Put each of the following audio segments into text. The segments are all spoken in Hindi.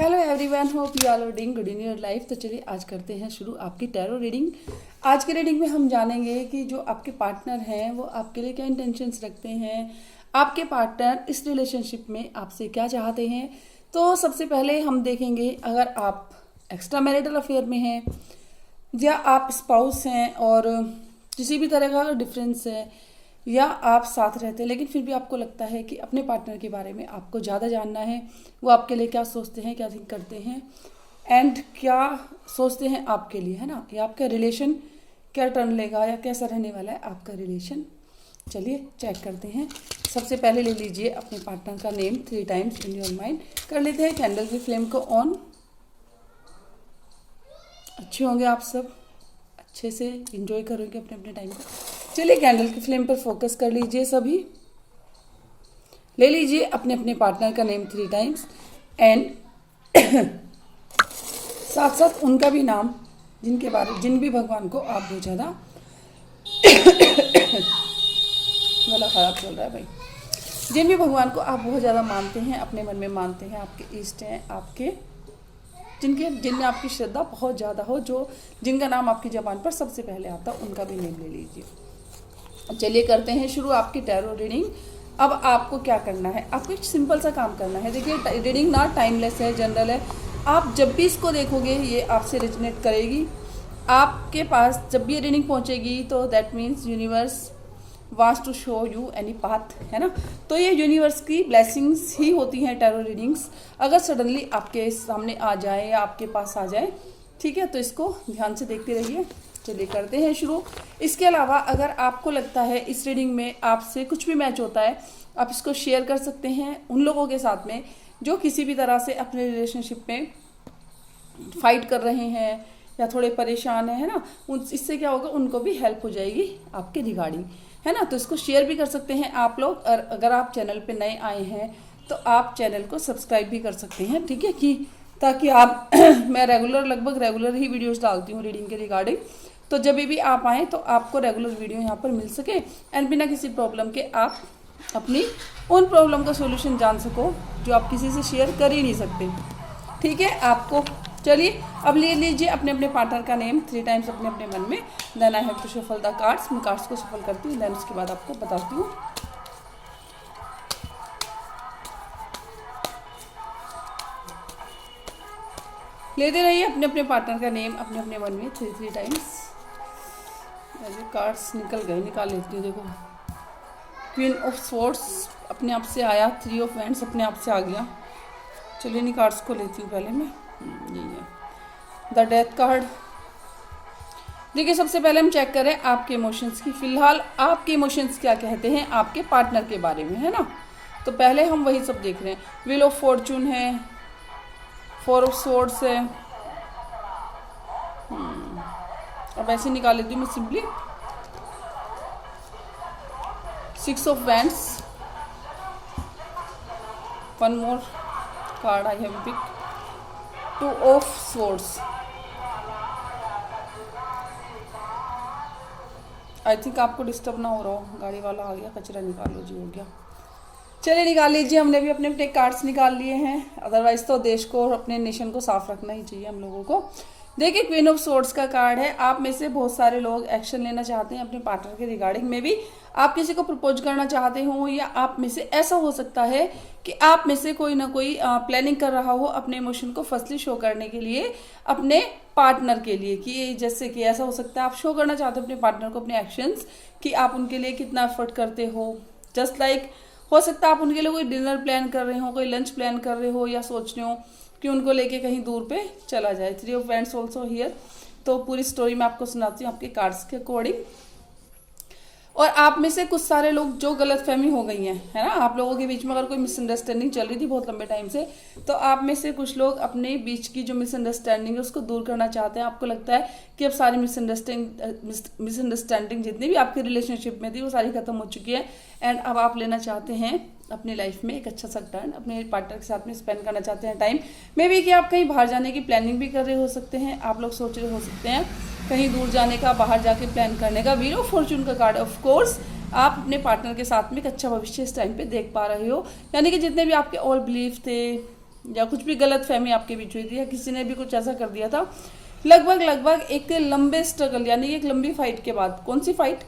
Hello everyone, hope you are doing good in your life. तो चलिए आज करते हैं शुरू आपकी टैरो रीडिंग। आज की रीडिंग में हम जानेंगे कि जो आपके पार्टनर हैं वो आपके लिए क्या इंटेंशंस रखते हैं, आपके पार्टनर इस रिलेशनशिप में आपसे क्या चाहते हैं। तो सबसे पहले हम देखेंगे अगर आप एक्स्ट्रा मैरिटल अफेयर में हैं या आप स्पाउस हैं और किसी भी तरह का डिफरेंस है या आप साथ रहते हैं लेकिन फिर भी आपको लगता है कि अपने पार्टनर के बारे में आपको ज़्यादा जानना है, वो आपके लिए क्या सोचते हैं, क्या थिंक करते हैं एंड क्या सोचते हैं आपके लिए, है ना। या आपका रिलेशन क्या टर्न लेगा या कैसा रहने वाला है आपका रिलेशन। चलिए चेक करते हैं। सबसे पहले ले लीजिए अपने पार्टनर का name 3 times in your mind. कर लेते हैं कैंडल की फ्लेम को ऑन। अच्छे होंगे आप सब, अच्छे से इंजॉय करोगे अपने अपने टाइम को। चलिए कैंडल की फ्लेम पर फोकस कर लीजिए सभी। ले लीजिए अपने अपने पार्टनर का नेम 3 टाइम्स एंड साथ साथ उनका भी नाम जिन भी भगवान को आप बहुत ज़्यादा गला खराब चल रहा है भाई, जिन भी भगवान को आप बहुत ज़्यादा मानते हैं, अपने मन में मानते हैं, आपके इष्ट हैं, आपके जिनमें आपकी श्रद्धा बहुत ज़्यादा हो, जिनका नाम आपकी ज़बान पर सबसे पहले आता है, उनका भी नेम ले लीजिए। चलिए करते हैं शुरू आपकी टैरो रीडिंग। अब आपको क्या करना है, आपको एक सिंपल सा काम करना है। देखिए रीडिंग ना टाइमलेस है, जनरल है। आप जब भी इसको देखोगे ये आपसे रेजोनेट करेगी। आपके पास जब भी ये रीडिंग पहुंचेगी तो that means universe wants to show you any path, है ना। तो ये यूनिवर्स की ब्लेसिंग्स ही होती हैं टैरो रीडिंग्स। अगर सडनली आपके सामने आ जाए या आपके पास आ जाए, ठीक है, तो इसको ध्यान से देखते रहिए। चलिए करते हैं शुरू। इसके अलावा अगर आपको लगता है इस रीडिंग में आपसे कुछ भी मैच होता है, आप इसको शेयर कर सकते हैं उन लोगों के साथ में जो किसी भी तरह से अपने रिलेशनशिप में फाइट कर रहे हैं या थोड़े परेशान है ना। इससे क्या होगा, उनको भी हेल्प हो जाएगी आपके रिगार्डिंग, है ना। तो इसको शेयर भी कर सकते हैं आप लोग। और अगर आप चैनल पे नए आए हैं तो आप चैनल को सब्सक्राइब भी कर सकते हैं, ठीक है, कि ताकि आप मैं लगभग रेगुलर ही वीडियोस डालती हूँ रीडिंग के रिगार्डिंग। तो जब भी आप आएँ तो आपको रेगुलर वीडियो यहाँ पर मिल सके एंड बिना किसी प्रॉब्लम के आप अपनी उन प्रॉब्लम का सोल्यूशन जान सको जो आप किसी से शेयर कर ही नहीं सकते, ठीक है आपको। चलिए अब ले लीजिए अपने अपने पार्टनर का नेम 3 टाइम्स अपने अपने मन में। Then I have to shuffle the cards. मैं कार्ड्स को शफल करती हूँ, देन उसके बाद आपको बताती हूँ। लेते रहिए अपने अपने पार्टनर का नेम अपने अपने मन में 3 टाइम्स। ऐसे कार्ड्स निकल गए, निकाल लेती हूँ। देखो क्वीन ऑफ स्वॉर्ड्स अपने आप से आया, 3 ऑफ वैंड्स अपने आप से आ गया। चलिए इन कार्ड्स को लेती हूँ पहले मैं। यही है द डेथ कार्ड। देखिए सबसे पहले हम चेक करें आपके इमोशंस की। फिलहाल आपके इमोशंस क्या कहते हैं आपके पार्टनर के बारे में, है ना। तो पहले हम वही सब देख रहे हैं। व्हील ऑफ फॉर्चून है, 4 ऑफ स्वॉर्ड्स है। अब ऐसे निकाल लेती हूँ मैं simply. 6 of wands, 1 more card I have picked, 2 of swords. I think आपको डिस्टर्ब ना हो रहा हो, गाड़ी वाला आ गया, कचरा निकाल लो जी, हो गया। चलिए निकाल लीजिए, हमने भी अपने अपने कार्ड्स निकाल लिए हैं। अदरवाइज तो देश को और अपने नेशन को साफ रखना ही चाहिए हम लोगों को। देखिए क्वीन ऑफ स्वॉर्ड्स का कार्ड है। आप में से बहुत सारे लोग एक्शन लेना चाहते हैं अपने पार्टनर के रिगार्डिंग में भी। आप किसी को प्रपोज करना चाहते हो या आप में से ऐसा हो सकता है कि आप में से कोई ना कोई प्लानिंग कर रहा हो अपने इमोशन को फर्स्टली शो करने के लिए अपने पार्टनर के लिए। कि जैसे कि ऐसा हो सकता है आप शो करना चाहते हो अपने पार्टनर को अपने एक्शंस, कि आप उनके लिए कितना एफर्ट करते हो। जस्ट लाइक हो सकता है आप उनके लिए कोई डिनर प्लान कर रहे हो, कोई लंच प्लान कर रहे हो या सोच रहे हो कि उनको लेके कहीं दूर पे चला जाए। 3 ऑफ वैंड्स ऑल्सो हियर। तो पूरी स्टोरी मैं आपको सुनाती हूँ आपके कार्ड्स के अकॉर्डिंग। और आप में से कुछ सारे लोग जो गलतफहमी हो गई है ना, आप लोगों के बीच में अगर कोई मिसअंडरस्टैंडिंग चल रही थी बहुत लंबे टाइम से, तो आप में से कुछ लोग अपने बीच की जो मिसअंडरस्टैंडिंग है उसको दूर करना चाहते हैं। आपको लगता है कि अब सारी मिसअंडरस्टैंडिंग जितनी भी आपके रिलेशनशिप में थी वो सारी खत्म हो चुकी है एंड अब आप लेना चाहते हैं अपनी लाइफ में एक अच्छा सा टर्न, अपने पार्टनर के साथ में स्पेंड करना चाहते हैं टाइम। मे बी कि आप कहीं बाहर जाने की प्लानिंग भी कर रहे हो सकते हैं। आप लोग सोच रहे हो सकते हैं कहीं दूर जाने का, बाहर जाके प्लान करने का। व्हील ऑफ फॉर्चून का कार्ड, ऑफ कोर्स आप अपने पार्टनर के साथ में एक अच्छा भविष्य इस टाइम पे देख पा रहे हो। यानी कि जितने भी आपके ऑल बिलीफ थे, या कुछ भी गलत फहमी आपके बीच हुई थी, या किसी ने भी कुछ ऐसा कर दिया था, लगभग एक लंबे स्ट्रगल यानी एक लंबी फाइट के बाद, कौन सी फाइट,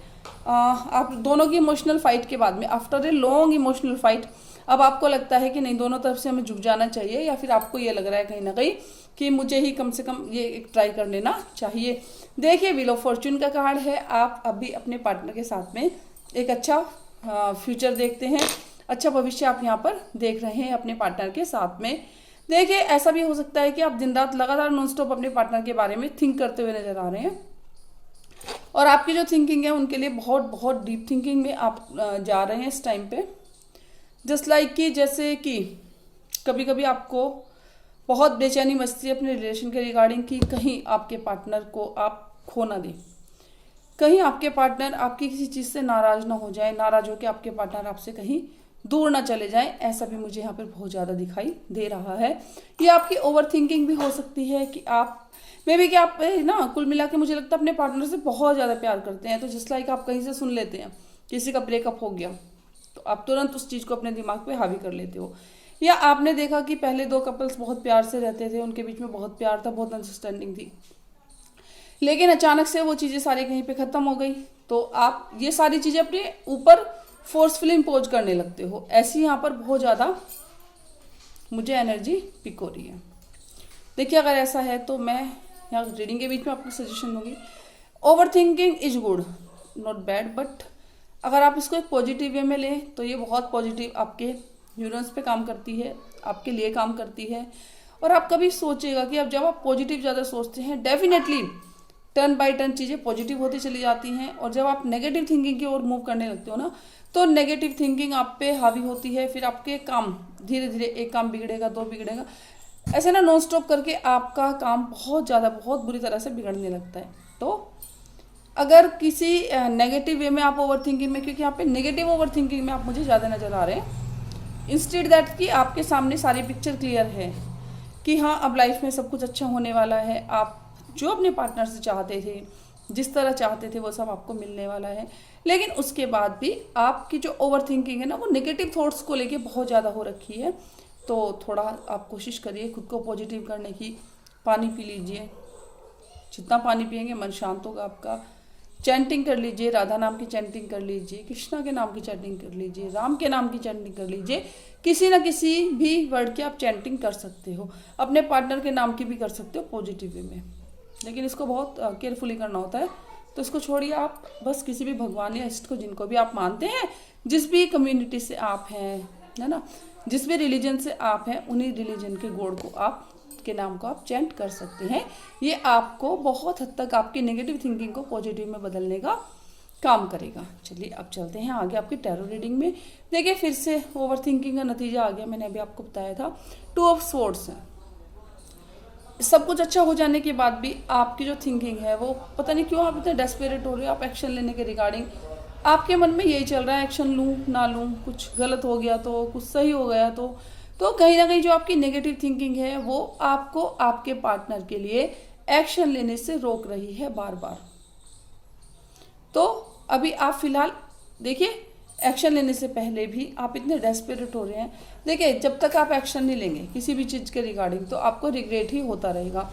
आप दोनों की इमोशनल फाइट के बाद में, after a long emotional fight, अब आपको लगता है कि नहीं, दोनों तरफ से हमें झुक जाना चाहिए, या फिर आपको ये लग रहा है कहीं ना कहीं कि मुझे ही कम से कम ये एक ट्राई कर लेना चाहिए। देखिए, व्हील ऑफ फॉर्च्यून का कार्ड है, आप अभी अपने पार्टनर के साथ में एक अच्छा फ्यूचर देखते हैं, अच्छा भविष्य आप यहाँ पर देख रहे हैं अपने पार्टनर के साथ में। देखिए, ऐसा भी हो सकता है कि आप दिन रात लगातार नॉन स्टॉप अपने पार्टनर के बारे में थिंक करते हुए नजर आ रहे हैं, और आपकी जो थिंकिंग है उनके लिए बहुत बहुत डीप थिंकिंग में आप जा रहे हैं इस टाइम पे। जस्ट लाइक कि जैसे कि कभी कभी आपको बहुत बेचैनी मचती है अपने रिलेशन के रिगार्डिंग कि कहीं आपके पार्टनर को आप खो ना दें, कहीं आपके पार्टनर आपकी किसी चीज़ से नाराज़ ना हो जाए, नाराज़ होकर आपके पार्टनर आपसे कहीं दूर ना चले जाएं, ऐसा भी मुझे यहाँ पर बहुत ज़्यादा दिखाई दे रहा है। ये आपकी ओवर थिंकिंग भी हो सकती है कि आप मे भी कि आप ना कुल मिला के मुझे लगता है अपने पार्टनर से बहुत ज़्यादा प्यार करते हैं, तो जस्ट लाइक आप कहीं से सुन लेते हैं किसी का ब्रेकअप हो गया तो आप तुरंत उस चीज़ को अपने दिमाग पे हावी कर लेते हो, या आपने देखा कि पहले दो कपल्स बहुत प्यार से रहते थे, उनके बीच में बहुत प्यार था, बहुत अंडरस्टैंडिंग थी, लेकिन अचानक से वो चीज़ें सारी कहीं पे ख़त्म हो गई, तो आप ये सारी चीज़ें अपने ऊपर फोर्सफुली इम्पोज करने लगते हो। ऐसी यहाँ पर बहुत ज़्यादा मुझे एनर्जी पिक हो रही है। देखिए, अगर ऐसा है तो मैं यहाँ रीडिंग के बीच में आपको सजेशन दूंगी, over thinking is good not bad, but अगर आप इसको एक पॉजिटिव वे में लें तो ये बहुत पॉजिटिव आपके न्यूरॉन्स पे काम करती है, आपके लिए काम करती है। और आप कभी सोचिएगा कि अब जब आप पॉजिटिव ज़्यादा सोचते हैं, डेफिनेटली टर्न बाय टर्न चीज़ें पॉजिटिव होती चली जाती हैं, और जब आप नेगेटिव थिंकिंग की ओर मूव करने लगते हो ना, तो नेगेटिव थिंकिंग आप पे हावी होती है, फिर आपके काम धीरे धीरे, एक काम बिगड़ेगा, दो बिगड़ेगा, ऐसे ना नॉन स्टॉप करके आपका काम बहुत ज़्यादा बहुत बुरी तरह से बिगड़ने लगता है। तो अगर किसी नेगेटिव वे में आप ओवर थिंकिंग में, क्योंकि यहाँ पे नेगेटिव ओवर थिंकिंग में आप मुझे ज़्यादा नज़र आ रहे हैं, इंस्टेड दैट कि आपके सामने सारी पिक्चर क्लियर है कि हाँ, अब लाइफ में सब कुछ अच्छा होने वाला है, आप जो अपने पार्टनर से चाहते थे, जिस तरह चाहते थे, वो सब आपको मिलने वाला है, लेकिन उसके बाद भी आपकी जो ओवर थिंकिंग है ना, वो नेगेटिव थॉट्स को लेके बहुत ज़्यादा हो रखी है। तो थोड़ा आप कोशिश करिए खुद को पॉजिटिव करने की, पानी पी लीजिए, जितना पानी पिएंगे मन शांत होगा आपका, चैंटिंग कर लीजिए, राधा नाम की चैंटिंग कर लीजिए, कृष्णा के नाम की चैंटिंग कर लीजिए, राम के नाम की चैंटिंग कर लीजिए, किसी ना किसी भी वर्ड की आप चैंटिंग कर सकते हो, अपने पार्टनर के नाम की भी कर सकते हो पॉजिटिव वे में, लेकिन इसको बहुत केयरफुली करना होता है। तो इसको छोड़िए, आप बस किसी भी भगवान या इष्ट को, जिनको भी आप मानते हैं, जिस भी कम्युनिटी से आप हैं, है ना, जिस भी रिलीजन से आप हैं, उन्हीं रिलीजन के गॉड को आप के नाम को आप चैंट कर सकते हैं। ये आपको बहुत हद तक आपकी नेगेटिव थिंकिंग को पॉजिटिव में बदलने का काम करेगा। चलिए अब चलते हैं आगे आपकी टैरो रीडिंग में। देखिए, फिर से ओवर थिंकिंग का नतीजा आ गया, मैंने अभी आपको बताया था, 2 ऑफ स्वॉर्ड्स है। सब कुछ अच्छा हो जाने के बाद भी आपकी जो थिंकिंग है वो पता नहीं क्यों आप इतने डेस्परेट हो रहे हो, आप एक्शन लेने के रिगार्डिंग आपके मन में यही चल रहा है, एक्शन लूँ ना लूँ, कुछ गलत हो गया तो, कुछ सही हो गया तो कहीं ना कहीं जो आपकी नेगेटिव थिंकिंग है वो आपको आपके पार्टनर के लिए एक्शन लेने से रोक रही है बार बार। तो अभी आप फिलहाल देखिए, एक्शन लेने से पहले भी आप इतने डेस्परेट हो रहे हैं। देखिए, जब तक आप एक्शन नहीं लेंगे किसी भी चीज़ के रिगार्डिंग तो आपको रिग्रेट ही होता रहेगा।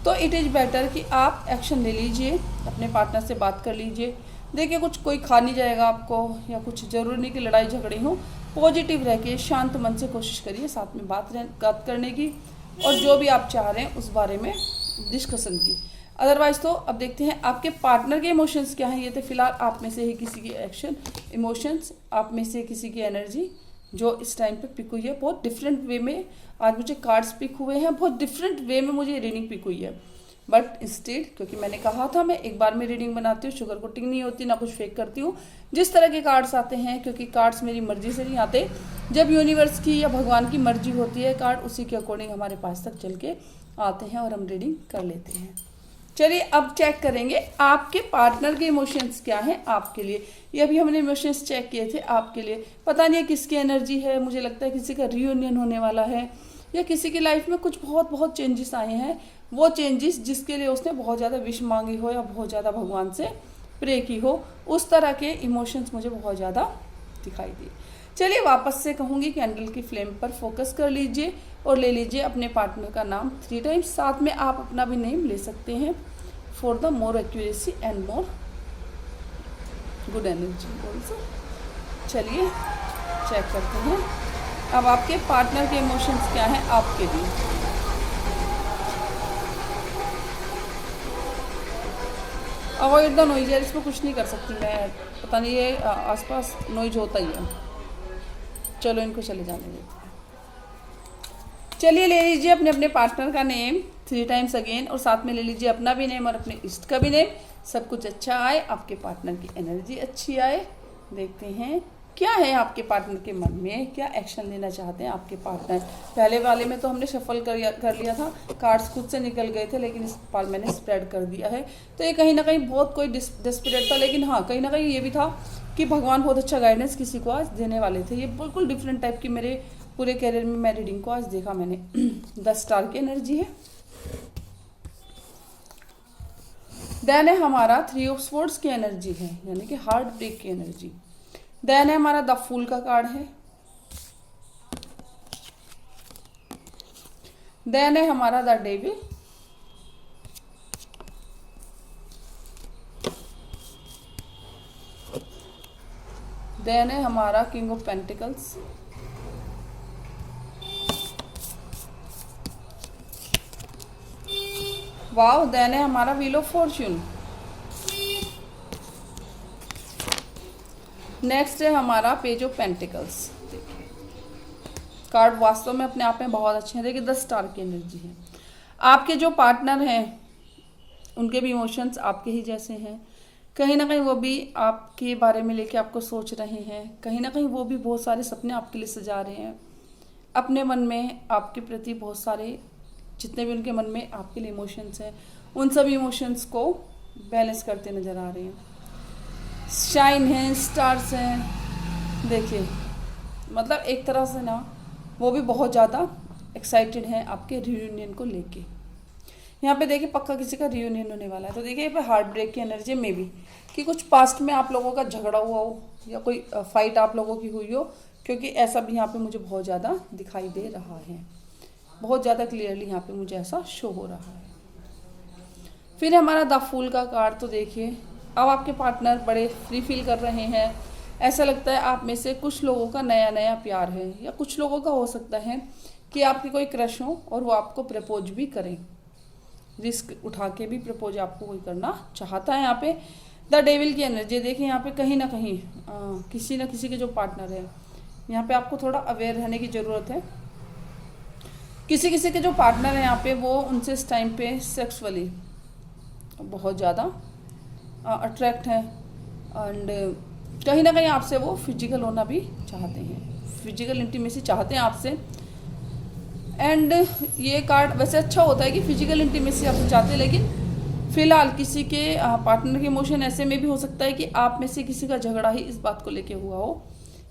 तो इट इज़ बेटर कि आप एक्शन ले लीजिए, अपने पार्टनर से बात कर लीजिए। देखिए, कुछ कोई खा नहीं जाएगा आपको, या कुछ ज़रूरी नहीं कि लड़ाई झगड़े हों, पॉजिटिव रह के शांत मन से कोशिश करिए साथ में बात करने की, और जो भी आप चाह रहे हैं उस बारे में डिस्कशन की। अदरवाइज तो अब देखते हैं आपके पार्टनर के इमोशंस क्या हैं। ये थे फिलहाल आप में से ही किसी की एक्शन इमोशंस, आप में से किसी की एनर्जी जो इस टाइम पे पिक हुई है। बहुत डिफरेंट वे में आज मुझे कार्ड्स पिक हुए हैं, बहुत डिफरेंट वे में मुझे रीडिंग पिक हुई है। बट इंस्टेड, क्योंकि मैंने कहा था मैं एक बार में रीडिंग बनाती हूँ, शुगर कोटिंग नहीं होती, ना कुछ फेक करती हूँ। जिस तरह के कार्ड्स आते हैं, क्योंकि कार्ड्स मेरी मर्जी से नहीं आते, जब यूनिवर्स की या भगवान की मर्जी होती है, कार्ड उसी के अकॉर्डिंग हमारे पास तक चल के आते हैं और हम रीडिंग कर लेते हैं। चलिए अब चेक करेंगे आपके पार्टनर के इमोशंस क्या हैं आपके लिए। ये अभी हमने इमोशंस चेक किए थे आपके लिए। पता नहीं है किसकी एनर्जी है, मुझे लगता है किसी का रियूनियन होने वाला है, या किसी की लाइफ में कुछ बहुत बहुत चेंजेस आए हैं। वो चेंजेस जिसके लिए उसने बहुत ज़्यादा विश मांगी हो या बहुत ज़्यादा भगवान से प्रे की हो, उस तरह के इमोशंस मुझे बहुत ज़्यादा दिखाई दिए। चलिए वापस से कहूँगी कैंडल की फ्लेम पर फोकस कर लीजिए और ले लीजिए अपने पार्टनर का नाम 3 टाइम्स। साथ में आप अपना भी नेम ले सकते हैं for the more accuracy and more good energy also. चलिए चेक करते हैं अब आपके पार्टनर के इमोशंस क्या हैं आपके लिए। अवॉइड द नॉइज, यार इसमें कुछ नहीं कर सकती मैं, पता नहीं ये आसपास नॉइज होता ही है। चलो इनको चले जाने देते हैं। चलिए ले लीजिए अपने अपने पार्टनर का नेम 3 टाइम्स अगेन और साथ में ले लीजिए अपना भी नेम और अपने इष्ट का भी नेम। सब कुछ अच्छा आए, आपके पार्टनर की एनर्जी अच्छी आए। देखते हैं क्या है आपके पार्टनर के मन में, क्या एक्शन लेना चाहते हैं आपके पार्टनर। पहले वाले में तो हमने शफल कर लिया था, कार्ड्स खुद से निकल गए थे, लेकिन इस बार मैंने स्प्रेड कर दिया है। तो ये कहीं ना कहीं बहुत कोई डिस्परेट था, लेकिन हाँ कहीं ना कहीं ये भी था कि भगवान बहुत अच्छा गाइडेंस किसी को आज देने वाले थे। ये बिल्कुल डिफरेंट टाइप की मेरे पूरे कैरियर में मैं रीडिंग को आज देखा मैंने। 10 स्टार की एनर्जी है। देन है हमारा 3 ऑफ स्वॉर्ड्स की एनर्जी है, यानी कि हार्ट ब्रेक की एनर्जी। देन है हमारा द फूल का कार्ड है। देन है हमारा द डेविल। देन है हमारा king of pentacles. Wow, then है हमारा व्हील ऑफ फॉर्च्यून। नेक्स्ट है हमारा पेज ऑफ पेंटिकल्स। देखिए कार्ड वास्तव में अपने आप में बहुत अच्छे हैं। देखिए 10 स्टार की एनर्जी है। आपके जो पार्टनर हैं उनके भी इमोशंस आपके ही जैसे हैं। कहीं ना कहीं वो भी आपके बारे में लेके आपको सोच रहे हैं। कहीं ना कहीं वो भी बहुत सारे सपने आपके लिए सजा रहे हैं। अपने मन में आपके प्रति बहुत सारे जितने भी उनके मन में आपके लिए इमोशंस हैं, उन सभी इमोशंस को बैलेंस करते नज़र आ रहे हैं। शाइन हैं, स्टार्स हैं। देखिए मतलब एक तरह से ना वो भी बहुत ज़्यादा एक्साइटेड हैं आपके रियूनियन को लेके। यहाँ पे देखिए पक्का किसी का रियूनियन होने वाला है। तो देखिए यहाँ पे हार्ट ब्रेक की एनर्जी में भी कि कुछ पास्ट में आप लोगों का झगड़ा हुआ हो या कोई फाइट आप लोगों की हुई हो, क्योंकि ऐसा भी यहाँ पे मुझे बहुत ज़्यादा दिखाई दे रहा है। बहुत ज़्यादा क्लियरली यहाँ पे मुझे ऐसा शो हो रहा है। फिर हमारा द फूल का कार्ड। तो देखिए अब आपके पार्टनर बड़े फ्री फील कर रहे हैं। ऐसा लगता है आप में से कुछ लोगों का नया नया प्यार है, या कुछ लोगों का हो सकता है कि आपकी कोई क्रश हो और वो आपको प्रपोज भी करें। रिस्क उठा के भी प्रपोज आपको कोई करना चाहता है। यहाँ पे द डेविल की एनर्जी देखिए। यहाँ पे कहीं ना कहीं किसी न किसी के जो पार्टनर है, यहाँ पे आपको थोड़ा अवेयर रहने की ज़रूरत है। किसी किसी के जो पार्टनर है यहाँ पे वो उनसे इस टाइम पे सेक्सुअली बहुत ज़्यादा अट्रैक्ट है एंड कहीं ना कहीं आपसे वो फिजिकल होना भी चाहते हैं, फिजिकल इंटीमेसी चाहते हैं आपसे। एंड ये कार्ड वैसे अच्छा होता है कि फिजिकल इंटीमेसी आपसे चाहते हैं, लेकिन फिलहाल किसी के पार्टनर के इमोशन ऐसे में भी हो सकता है कि आप में से किसी का झगड़ा ही इस बात को लेके हुआ हो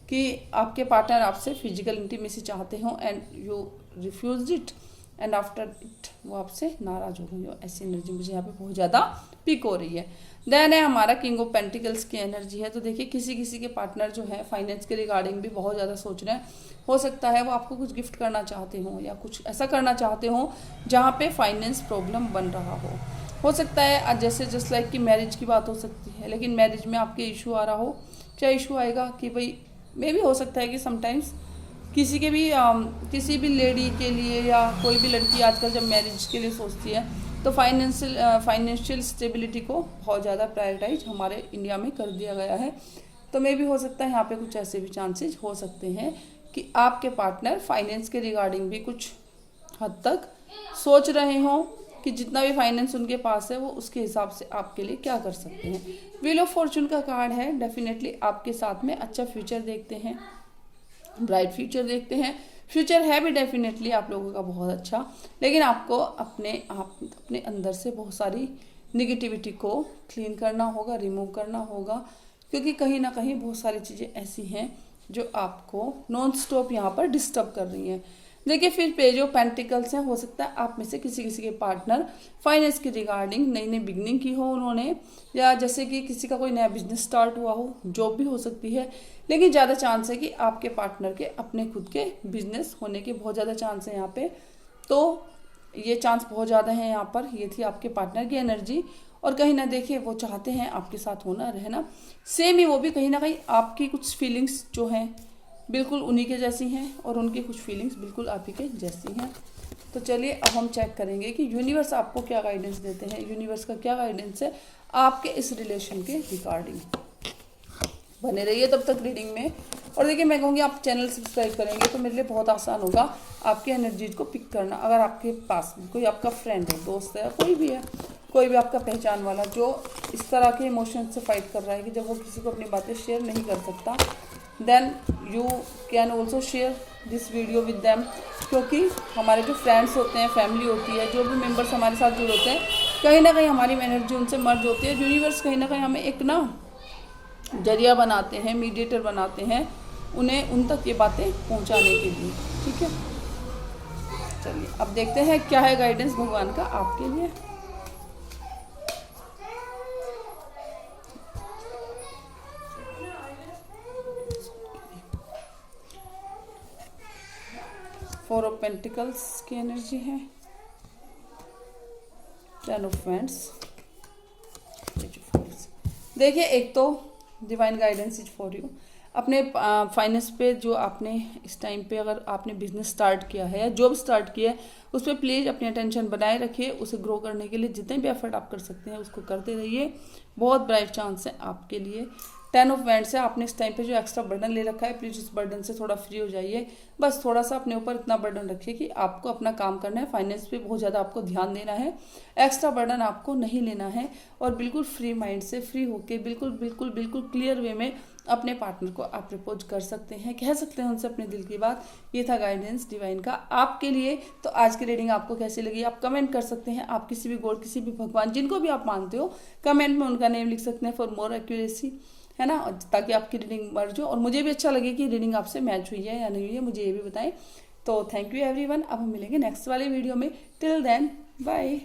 कि आपके पार्टनर आपसे फिजिकल इंटीमेसी चाहते हो and you refuse it and after it वो आपसे नाराज हो गई हो। ऐसी एनर्जी मुझे यहाँ पे बहुत ज़्यादा पिक हो रही है। देन है हमारा किंग ऑफ पेंटिकल्स की एनर्जी है। तो देखिए किसी किसी के पार्टनर जो है फाइनेंस के रिगार्डिंग भी बहुत ज़्यादा सोच रहे हैं। हो सकता है वो आपको कुछ गिफ्ट करना चाहते हो या कुछ ऐसा करना चाहते हो जहाँ पे फाइनेंस प्रॉब्लम बन रहा हो सकता है जैसे जस्ट लाइक कि मैरिज की बात हो सकती है, लेकिन मैरिज में आपके इशू आ रहा हो। क्या इशू आएगा कि भाई मे भी हो सकता है कि समटाइम्स किसी के भी किसी भी लेडी के लिए या कोई भी लड़की आजकल जब मैरिज के लिए सोचती है तो फाइनेंशियल स्टेबिलिटी को बहुत ज़्यादा प्रायोरिटाइज हमारे इंडिया में कर दिया गया है। तो मे भी हो सकता है यहाँ पे कुछ ऐसे भी चांसेस हो सकते हैं कि आपके पार्टनर फाइनेंस के रिगार्डिंग भी कुछ हद तक सोच रहे हों कि जितना भी फाइनेंस उनके पास है वो उसके हिसाब से आपके लिए क्या कर सकते हैं। व्हील ऑफ फॉर्चून का कार्ड है। डेफिनेटली आपके साथ में अच्छा फ्यूचर देखते हैं, ब्राइट फ्यूचर देखते हैं। फ्यूचर है भी डेफिनेटली आप लोगों का बहुत अच्छा, लेकिन आपको अपने अंदर से बहुत सारी निगेटिविटी को क्लीन करना होगा, रिमूव करना होगा, क्योंकि कहीं ना कहीं बहुत सारी चीज़ें ऐसी हैं जो आपको नॉन स्टॉप यहाँ पर डिस्टर्ब कर रही हैं। देखिए फिर पेज ऑफ पेंटिकल्स है, हो सकता है आप में से किसी किसी के पार्टनर फाइनेंस की रिगार्डिंग नई नई बिगनिंग की हो उन्होंने, या जैसे कि किसी का कोई नया बिजनेस स्टार्ट हुआ हो, जॉब भी हो सकती है, लेकिन ज़्यादा चांस है कि आपके पार्टनर के अपने खुद के बिजनेस होने के बहुत ज़्यादा चांस है यहाँ पे। तो ये चांस बहुत ज़्यादा है यहाँ पर। ये थी आपके पार्टनर की एनर्जी, और कहीं ना देखिए वो चाहते हैं आपके साथ होना रहना, सेम ही वो भी कहीं ना कहीं आपकी कुछ फीलिंग्स जो हैं बिल्कुल उन्हीं के जैसी हैं, और उनकी कुछ फीलिंग्स बिल्कुल आप ही के जैसी हैं। तो चलिए अब हम चेक करेंगे कि यूनिवर्स आपको क्या गाइडेंस देते हैं, यूनिवर्स का क्या गाइडेंस है आपके इस रिलेशन के रिगार्डिंग। बने रहिए तब तक रीडिंग में। और देखिए मैं कहूँगी आप चैनल सब्सक्राइब करेंगे तो मेरे लिए बहुत आसान होगा आपकी एनर्जीज को पिक करना। अगर आपके पास कोई आपका फ्रेंड है, दोस्त है, कोई भी है, कोई भी आपका पहचान वाला जो इस तरह के इमोशन से फाइट कर रहा है कि जब वो किसी को अपनी बातें शेयर नहीं कर सकता, then you can also share this video with them. क्योंकि हमारे जो फ्रेंड्स होते हैं, फैमिली होती है, जो भी मेंबर्स हमारे साथ जुड़े होते हैं, कहीं ना कहीं हमारी एनर्जी उनसे मर्ज होती है। यूनिवर्स कहीं ना कहीं हमें एक ना जरिया बनाते हैं, मीडिएटर बनाते हैं उन्हें उन तक ये बातें पहुंचाने के लिए। ठीक है, चलिए अब देखते हैं क्या है गाइडेंस भगवान का आपके लिए। फोर ऑफ पेंटिकल्स की एनर्जी है, टेन ऑफ वैंड्स। देखिए एक तो divine guidance is for you. अपने फाइनेंस पे जो आपने इस टाइम पे अगर आपने बिजनेस स्टार्ट किया है या जॉब स्टार्ट किया है, उस पर प्लीज़ अपनी अटेंशन बनाए रखिए। उसे ग्रो करने के लिए जितने भी एफर्ट आप कर सकते हैं उसको करते रहिए। बहुत ब्राइट चांस है आपके लिए। 10 ऑफ वैंड्स है, आपने इस टाइम पे जो एक्स्ट्रा बर्डन ले रखा है प्लीज़ उस बर्डन से थोड़ा फ्री हो जाइए। बस थोड़ा सा अपने ऊपर इतना बर्डन रखिए कि आपको अपना काम करना है, फाइनेंस पे बहुत ज़्यादा आपको ध्यान देना है, एक्स्ट्रा बर्डन आपको नहीं लेना है, और बिल्कुल फ्री माइंड से फ्री होके बिल्कुल बिल्कुल बिल्कुल क्लियर वे में अपने पार्टनर को आप प्रपोज कर सकते हैं, कह सकते हैं उनसे अपने दिल की बात। ये था गाइडेंस डिवाइन का आपके लिए। तो आज की रीडिंग आपको कैसी लगी आप कमेंट कर सकते हैं। आप किसी भी गॉड, किसी भी भगवान, जिनको भी आप मानते हो, कमेंट में उनका नेम लिख सकते हैं फॉर मोर एक्यूरेसी, है ना, ताकि आपकी रीडिंग मर्ज हो और मुझे भी अच्छा लगे कि रीडिंग आपसे मैच हुई है या नहीं हुई है, मुझे ये भी बताएं। तो थैंक यू एवरीवन। अब हम मिलेंगे नेक्स्ट वाले वीडियो में। Till then bye.